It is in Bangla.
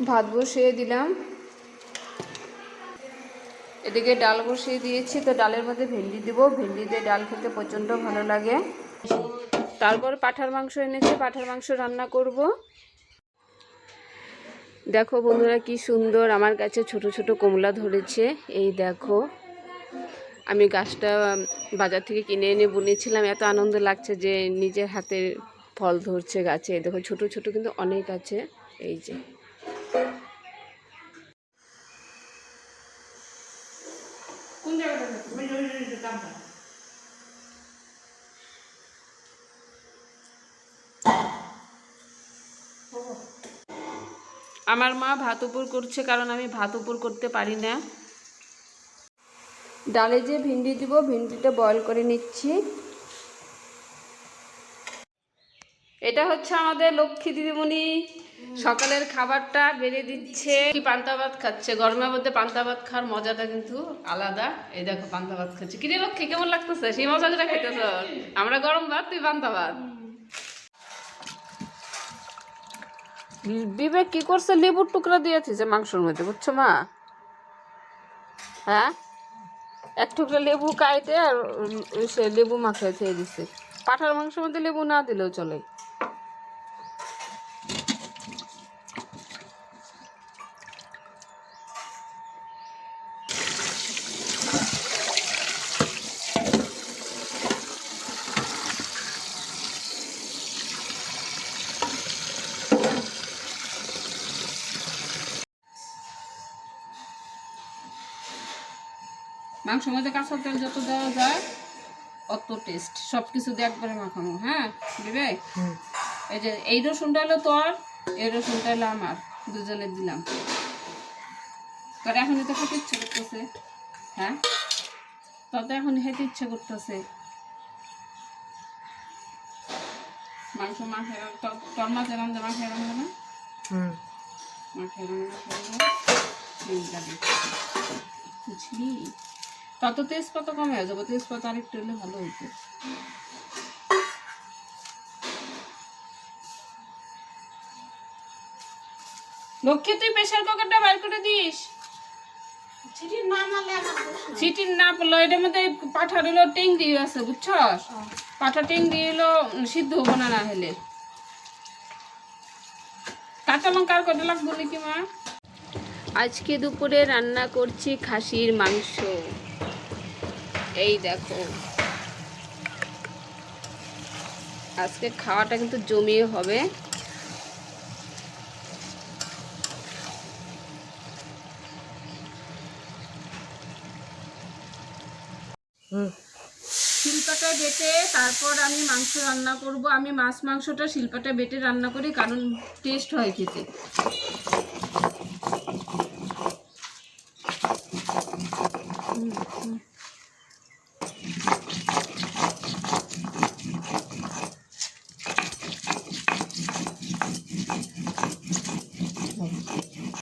ভাত বসিয়ে দিলাম, এদিকে ডাল বসিয়ে দিয়েছি। তো ডালের মধ্যে ভেন্ডি দিব, ভেন্ডি দিয়ে ডাল খেতে প্রচণ্ড ভালো লাগে। তারপর পাঁঠার মাংস এনেছে, পাঁঠার মাংস রান্না করব। দেখো বন্ধুরা কি সুন্দর আমার কাছে ছোট ছোট কমলা ধরেছে। এই দেখো, আমি গাছটা বাজার থেকে কিনে এনে বুনেছিলাম। এত আনন্দ লাগছে যে নিজের হাতের ফল ধরছে গাছে। দেখো ছোট ছোট কিন্তু অনেক আছে। এই যে আমার মা ভাত উপর করছে, কারণ আমি ভাত উপর করতে পারি না। ডালে যে ভিন্ডি দিব, ভিন্ডিটা বয়েল করে নিচ্ছি। এটা হচ্ছে আমাদের লক্ষ্মী দিদিমণি, সকালের খাবারটা বেড়ে দিচ্ছে। কি পান্তা ভাত খাচ্ছে, গরমের মধ্যে পান্তা ভাত খাওয়ার মজাটা কিন্তু আলাদা। এই দেখো পান্তা ভাত খাচ্ছে। কিরে লক্ষ্মী, কেমন লাগতেছে? সেই মজাটা খাইতেছ? আমরা গরম ভাত, তুই পান্তা ভাত। বিবেক কি করছে, লেবুর টুকরা দিয়েছে যে মাংসের মধ্যে, বুঝছো মা? হ্যাঁ, এক টুকরা লেবু কাটে আর সে লেবু মাখিয়ে খেয়ে দিচ্ছে। পাঁঠার মাংসের মধ্যে লেবু না দিলেও চলে। মাংসের মধ্যে কাঁচা তেল যত দেওয়া যায় অত টেস্ট। সব কিছু দিয়ে একবারে মাখানো। হ্যাঁ বিবেক, এই যে এই রসুনটা হলো তোর, এই রসুনটা হলো আমার, দুজনে দিলাম। তোর এখনই তো খেতে ইচ্ছে করতেছে। হ্যাঁ, তোর তো এখন খেতে ইচ্ছে করতেছে। মাংস মাখে তোর মাঝে রান্না মাখে রান্না না, মাখে রান্না বুঝলি? তত তেজপাতা কমে হয়ে যাবো, তেজপাতা আরেকটু হলে ভালো হইতো। লক্ষ্মী তুই প্রেসার কুকারটা বের করে দিস। সিটি না পড়লো, এটার মধ্যে পাঠা হলো টেংরি আছে, বুঝছস? পাঠা টেংরি হলো সিদ্ধ হবো না না হলে। কাঁচা লঙ্কা আর কটা লাগবো নাকি মা? আজকে দুপুরে রান্না করছি খাসির মাংস। এই দেখো, আজকে খাওয়াটা কিন্তু জমিয়ে হবে। শিলপাটা বেটে তারপর আমি মাংস রান্না করব। আমি মাছ মাংসটা শিলপাটা বেটে রান্না করি, কারণ টেস্ট হয় খেতে।